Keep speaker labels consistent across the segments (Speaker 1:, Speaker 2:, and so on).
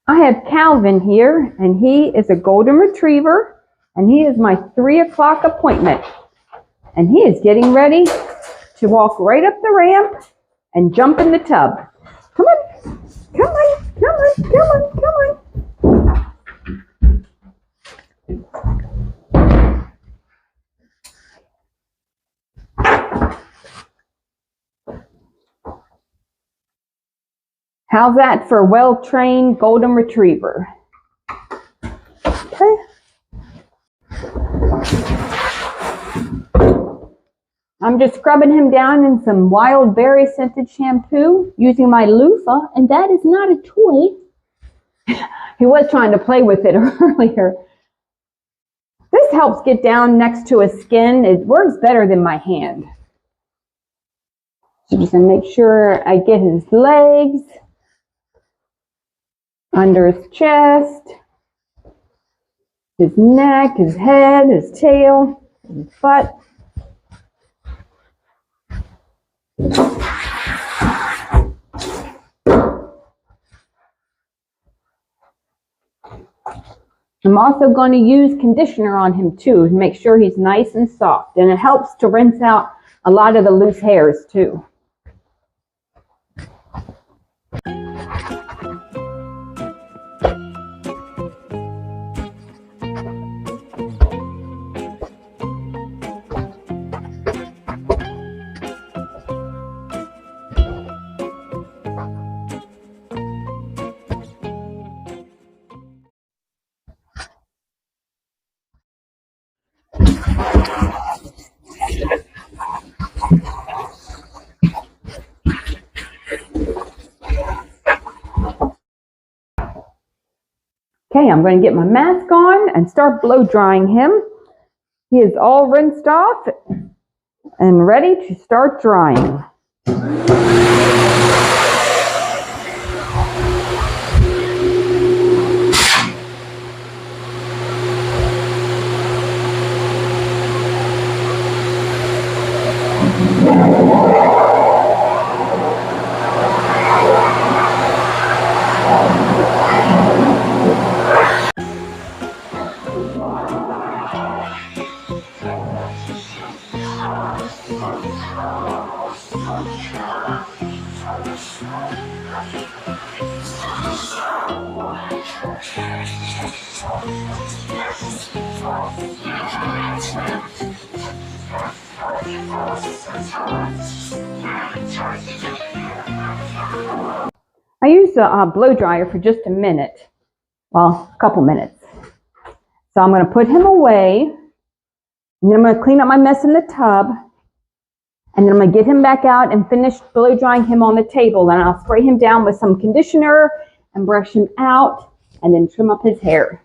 Speaker 1: I have Calvin here, and he is a golden retriever, and he is my 3 o'clock appointment. And he is getting ready to walk right up the ramp and jump in the tub. Come on, come on, come on, come on, come on. How's that for a well-trained golden retriever? Okay. I'm just scrubbing him down in some wild berry scented shampoo using my loofah, and that is not a toy. He was trying to play with it earlier. This helps get down next to his skin. It works better than my hand. So just gonna make sure I get his legs, under his chest, his neck, his head, his tail, his butt. I'm also going to use conditioner on him too to make sure he's nice and soft, and it helps to rinse out a lot of the loose hairs too. Okay, I'm going to get my mask on and start blow drying him. He is all rinsed off and ready to start drying. I use a blow dryer for just a minute, well, a couple minutes. So I'm going to put him away, and then I'm going to clean up my mess in the tub, and then I'm going to get him back out and finish blow drying him on the table. And I'll spray him down with some conditioner and brush him out and then trim up his hair.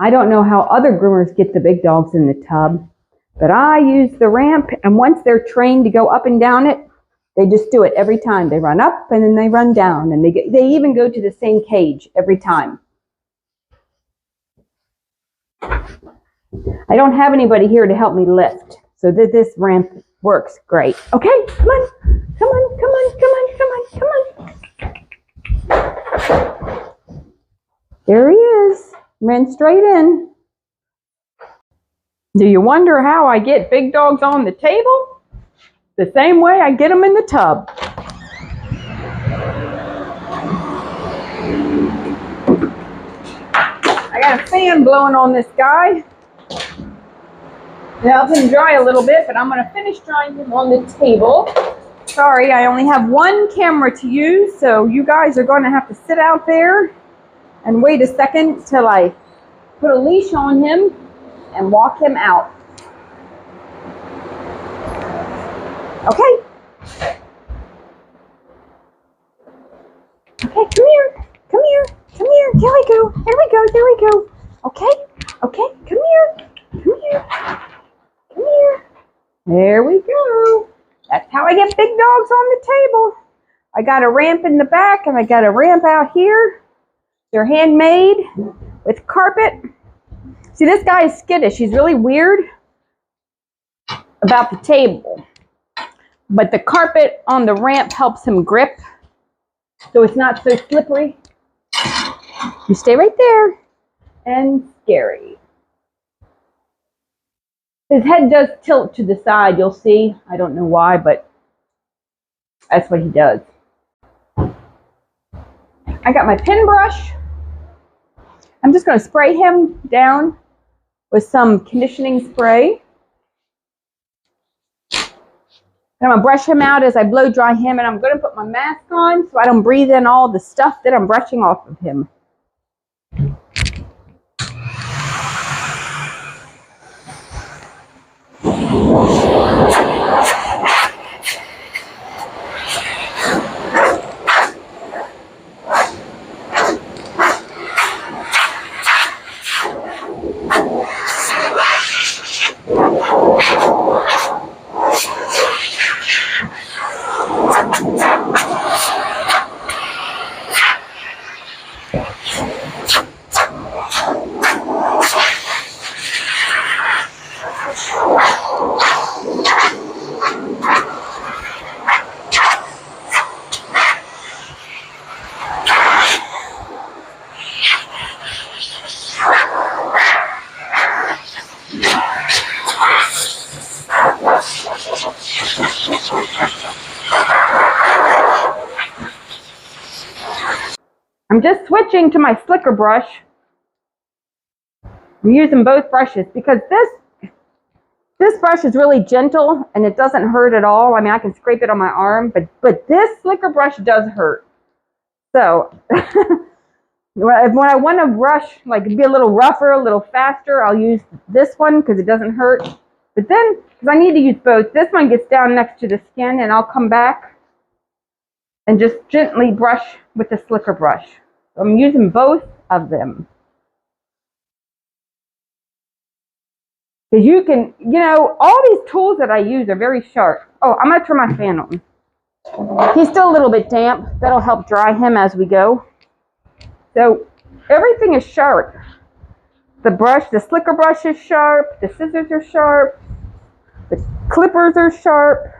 Speaker 1: I don't know how other groomers get the big dogs in the tub, but I use the ramp, and once they're trained to go up and down it, they just do it every time. They run up and then they run down, and they even go to the same cage every time. I don't have anybody here to help me lift, so that this ramp works great. Okay, come on, come on, come on, come on, come on, come on. There he is, ran straight in. Do you wonder how I get big dogs on the table? The same way I get them in the tub. I got a fan blowing on this guy. It helps him dry a little bit, but I'm going to finish drying him on the table. Sorry, I only have one camera to use, so you guys are going to have to sit out there and wait a second till I put a leash on him and walk him out. Okay. Okay, come here. Come here. Come here. There we go. There we go. There we go. Okay. Okay, come here. Come here. Come here. There we go. That's how I get big dogs on the table. I got a ramp in the back and I got a ramp out here. They're handmade with carpet. See, this guy is skittish. He's really weird about the table. but the carpet on the ramp helps him grip, so it's not so slippery. You stay right there. And scary. His head does tilt to the side, you'll see. I don't know why, but that's what he does. I got my pin brush. I'm just going to spray him down with some conditioning spray. And I'm going to brush him out as I blow dry him, and I'm going to put my mask on so I don't breathe in all the stuff that I'm brushing off of him. I'm just switching to my slicker brush. I'm using both brushes because this brush is really gentle and it doesn't hurt at all. I mean, I can scrape it on my arm, but this slicker brush does hurt. So when I want to brush, like be a little rougher, a little faster, I'll use this one because it doesn't hurt. But then, because I need to use both, this one gets down next to the skin, and I'll come back and just gently brush with the slicker brush. So I'm using both of them. Because you can, you know, all these tools that I use are very sharp. Oh, I'm going to turn my fan on. He's still a little bit damp. That'll help dry him as we go. So everything is sharp. The brush, the slicker brush is sharp. The scissors are sharp. The clippers are sharp.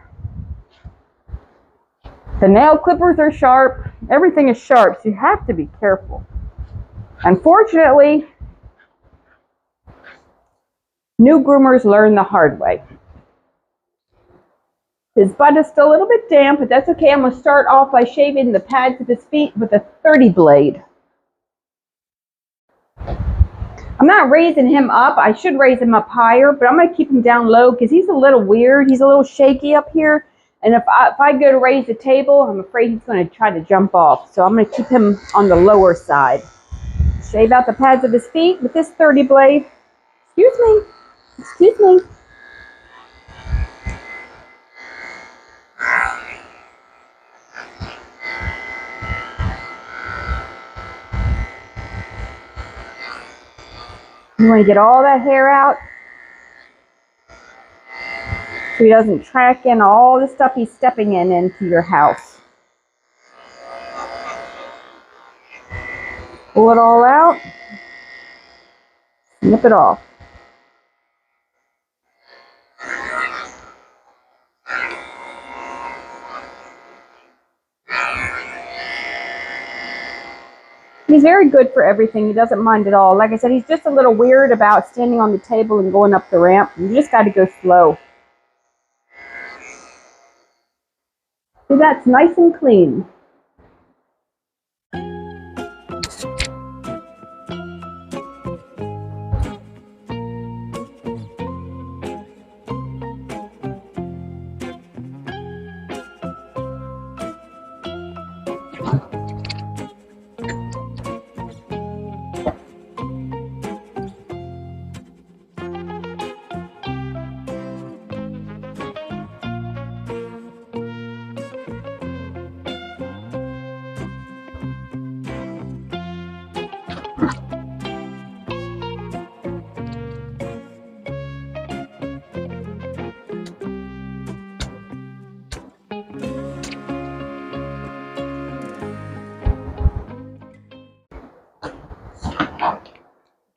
Speaker 1: The nail clippers are sharp. Everything is sharp, so you have to be careful. Unfortunately, new groomers learn the hard way. His butt is still a little bit damp, but that's okay. I'm going to start off by shaving the pads of his feet with a 30 blade. I'm not raising him up. I should raise him up higher, but I'm going to keep him down low because he's a little weird. He's a little shaky up here. And if I go to raise the table, I'm afraid he's going to try to jump off. So I'm going to keep him on the lower side. Shave out the pads of his feet with this 30 blade. Excuse me. Excuse me. You want to get all that hair out so he doesn't track in all the stuff he's stepping into your house. Pull it all out. Snip it off. He's very good for everything. He doesn't mind at all. Like I said, he's just a little weird about standing on the table and going up the ramp. You just got to go slow. So that's nice and clean.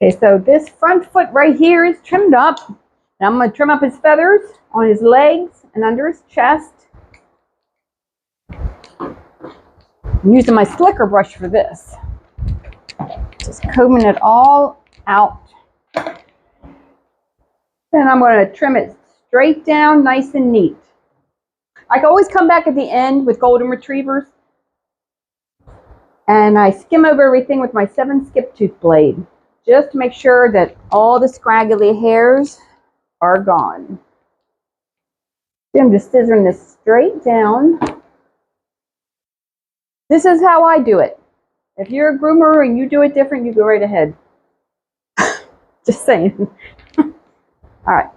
Speaker 1: Okay, so this front foot right here is trimmed up. And I'm going to trim up his feathers on his legs and under his chest. I'm using my slicker brush for this. Just combing it all out. Then I'm going to trim it straight down, nice and neat. I can always come back at the end with golden retrievers. And I skim over everything with my 7-skip tooth blade, just to make sure that all the scraggly hairs are gone. So I'm just scissoring this straight down. This is how I do it. If you're a groomer and you do it different, you go right ahead. Just saying. All right.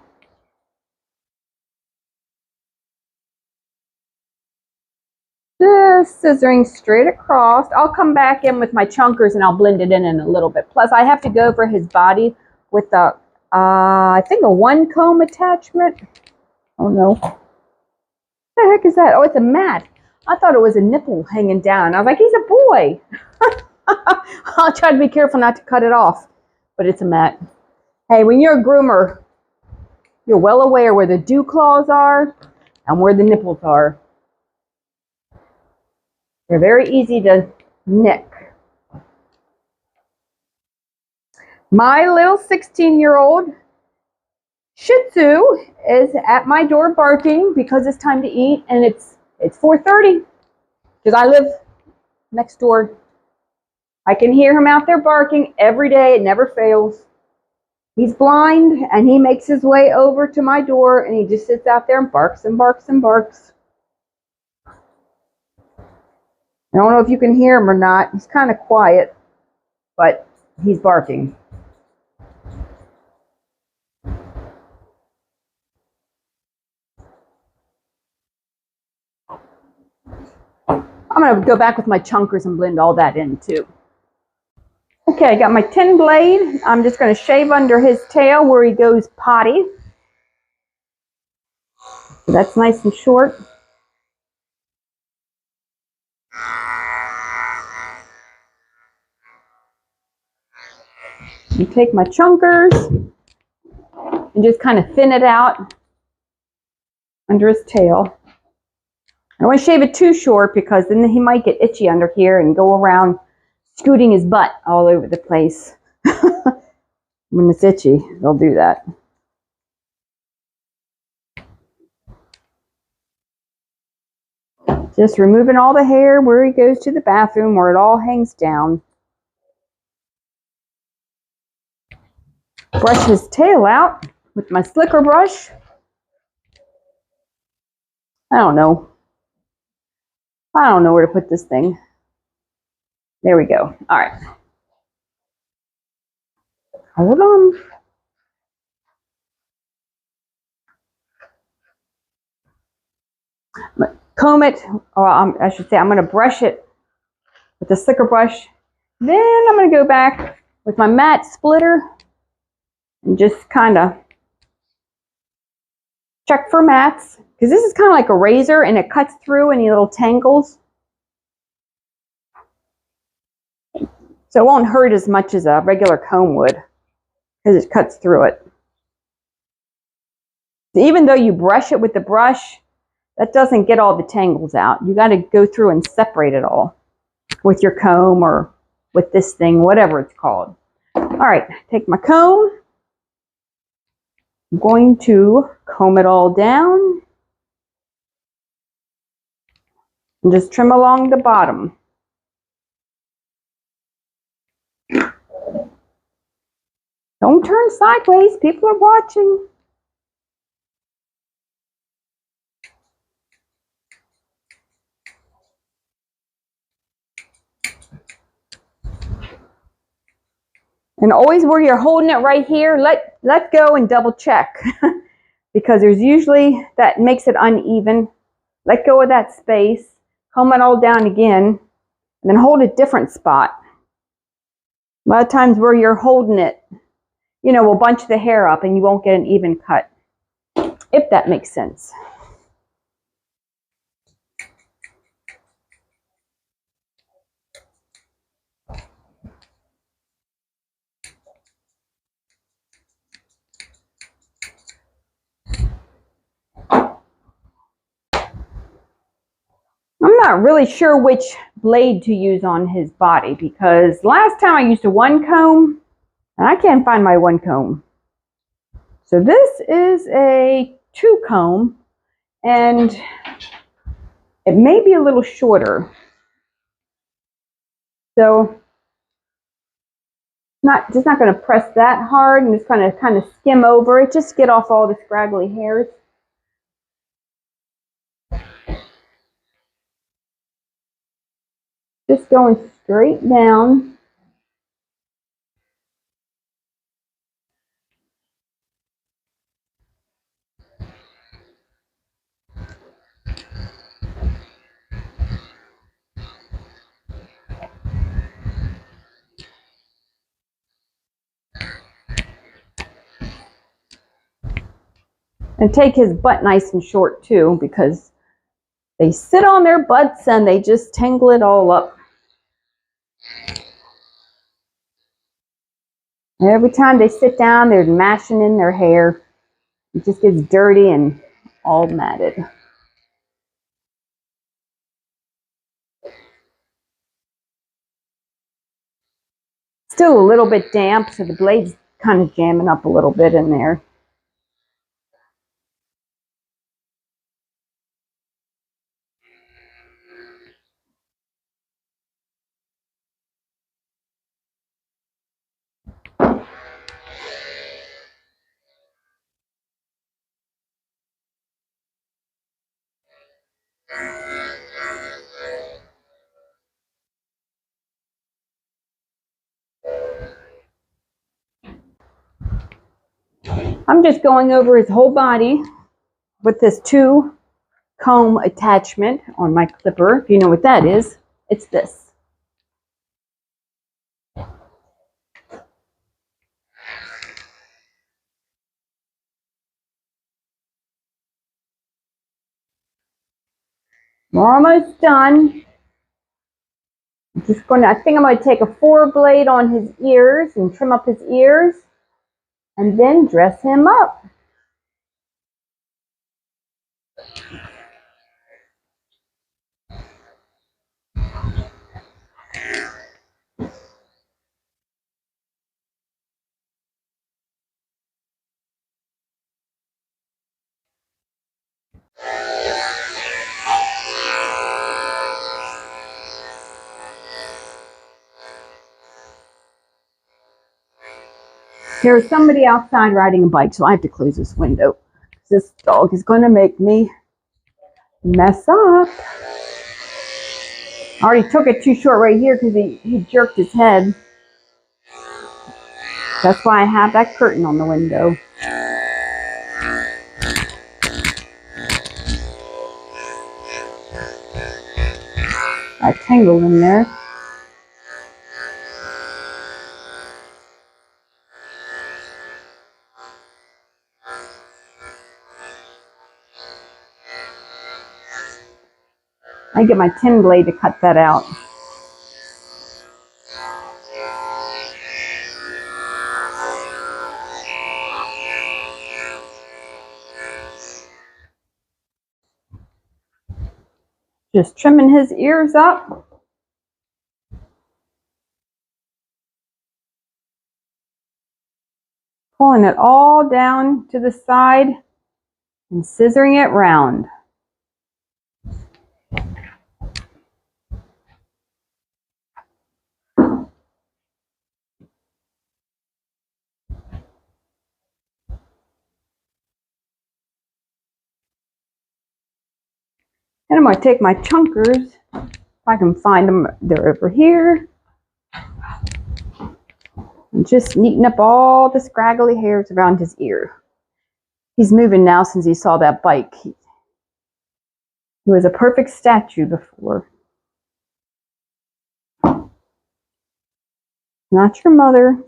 Speaker 1: Just scissoring straight across. I'll come back in with my chunkers and I'll blend it in a little bit. Plus, I have to go over his body with a, I think a 1 comb attachment. Oh no. What the heck is that? Oh, it's a mat. I thought it was a nipple hanging down. I was like, he's a boy. I'll try to be careful not to cut it off, but it's a mat. Hey, when you're a groomer, you're well aware where the dew claws are and where the nipples are. They're very easy to nick. My little 16-year-old Shih Tzu is at my door barking because it's time to eat, and it's 4:30 because I live next door. I can hear him out there barking every day. It never fails. He's blind, and he makes his way over to my door, and he just sits out there and barks and barks and barks. I don't know if you can hear him or not. He's kind of quiet, but he's barking. I'm going to go back with my chunkers and blend all that in too. Okay, I got my tin blade. I'm just going to shave under his tail where he goes potty. So that's nice and short. And take my chunkers and just kind of thin it out under his tail. I don't want to shave it too short because then he might get itchy under here and go around scooting his butt all over the place. When it's itchy, they'll do that. Just removing all the hair where he goes to the bathroom, where it all hangs down. Brush his tail out with my slicker brush. I don't know where to put this thing. There we go. All right. Hold on. Comb it, or I should say I'm going to brush it with the slicker brush. Then I'm going to go back with my mat splitter and just kind of check for mats, because this is kind of like a razor and it cuts through any little tangles. So it won't hurt as much as a regular comb would because it cuts through it. So even though you brush it with the brush, that doesn't get all the tangles out. You got to go through and separate it all with your comb or with this thing, whatever it's called. All right, take my comb. I'm going to comb it all down and just trim along the bottom. Don't turn sideways, people are watching. And always where you're holding it right here, let go and double check because there's usually that makes it uneven. Let go of that space, comb it all down again, and then hold a different spot. A lot of times where you're holding it, you know, will bunch the hair up and you won't get an even cut, if that makes sense. I'm not really sure which blade to use on his body, because last time I used a one comb and I can't find my one comb. So this is a two comb and it may be a little shorter. So just not going to press that hard. I'm just going to kind of skim over it, just get off all the scraggly hairs. Just going straight down. And take his butt nice and short too, because they sit on their butts and they just tangle it all up. And every time they sit down, they're mashing in their hair. It just gets dirty and all matted. Still a little bit damp, so the blade's kind of jamming up a little bit in there. I'm just going over his whole body with this two comb attachment on my clipper. If you know what that is, it's this. We're almost done. I think I'm going to take a 4-blade on his ears and trim up his ears and then dress him up. There's somebody outside riding a bike, so I have to close this window. This dog is going to make me mess up. I already took it too short right here because he jerked his head. That's why I have that curtain on the window. I tangled in there. I get my 10 blade to cut that out. Just trimming his ears up. Pulling it all down to the side and scissoring it round. And I'm going to take my chunkers, if I can find them, they're over here. And just neaten up all the scraggly hairs around his ear. He's moving now since he saw that bike. He was a perfect statue before. Not your mother.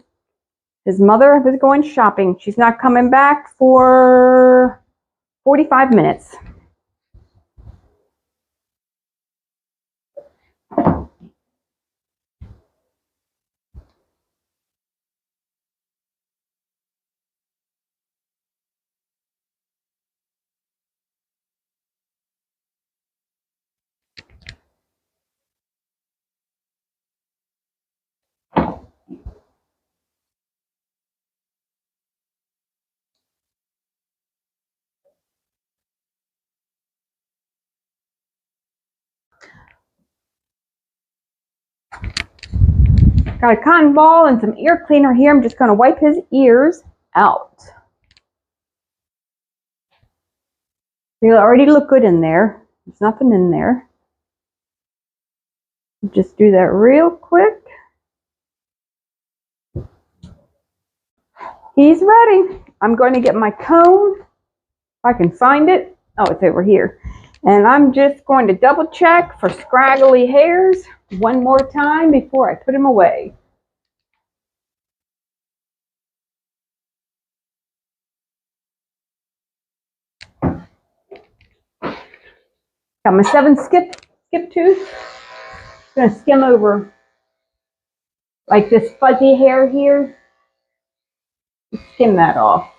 Speaker 1: His mother was going shopping. She's not coming back for 45 minutes. Got a cotton ball and some ear cleaner here. I'm just going to wipe his ears out. They already look good in there. There's nothing in there. Just do that real quick. He's ready. I'm going to get my comb, if I can find it. Oh, it's over here. And I'm just going to double check for scraggly hairs one more time before I put him away. Got my 7 skip tooth. I'm going to skim over like this fuzzy hair here. Skim that off.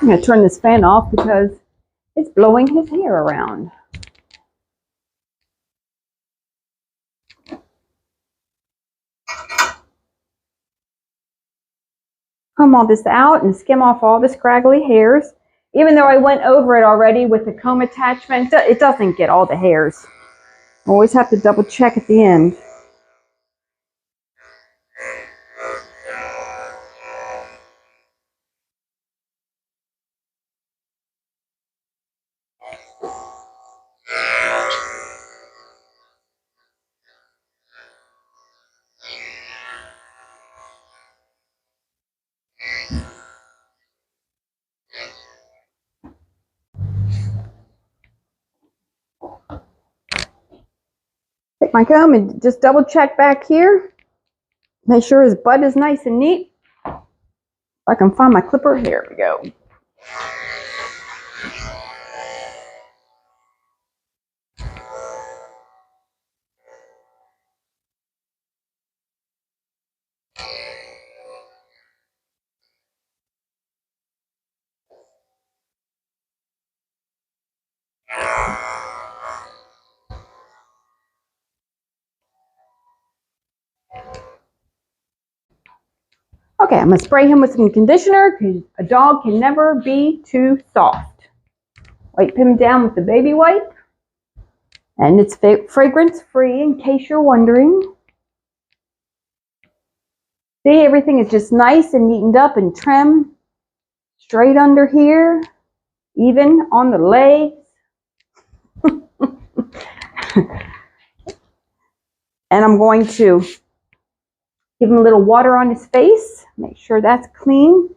Speaker 1: I'm going to turn this fan off because it's blowing his hair around. Comb all this out and skim off all the scraggly hairs. Even though I went over it already with the comb attachment, it doesn't get all the hairs. Always have to double check at the end. Take my comb and just double check back here. Make sure his butt is nice and neat. If I can find my clipper, here we go. Okay, I'm going to spray him with some conditioner because a dog can never be too soft. Wipe him down with the baby wipe. And it's fragrance free in case you're wondering. See, everything is just nice and neatened up and trim. Straight under here. Even on the legs. And I'm going to give him a little water on his face. Make sure that's clean.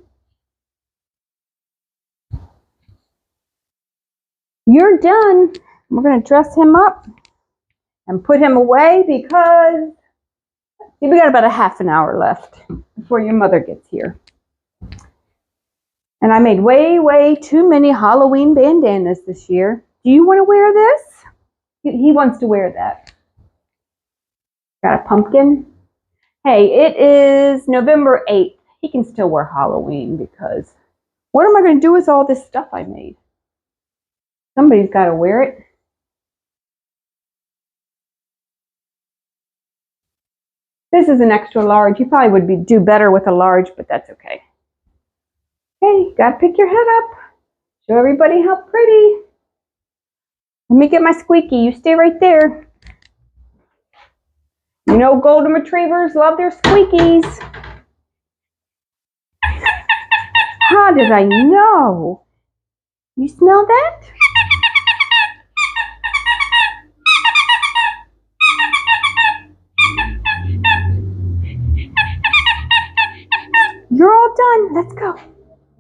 Speaker 1: You're done. We're going to dress him up and put him away because we got about a half an hour left before your mother gets here. And I made way too many Halloween bandanas this year. Do you want to wear this? He wants to wear that. Got a pumpkin. Hey, it is November 8th. He can still wear Halloween because what am I going to do with all this stuff I made? Somebody's got to wear it. This is an extra large. You probably would do better with a large, but that's okay. Okay, got to pick your head up. Show everybody how pretty. Let me get my squeaky. You stay right there. You know golden retrievers love their squeakies. How did I know? You smell that? You're all done. Let's go.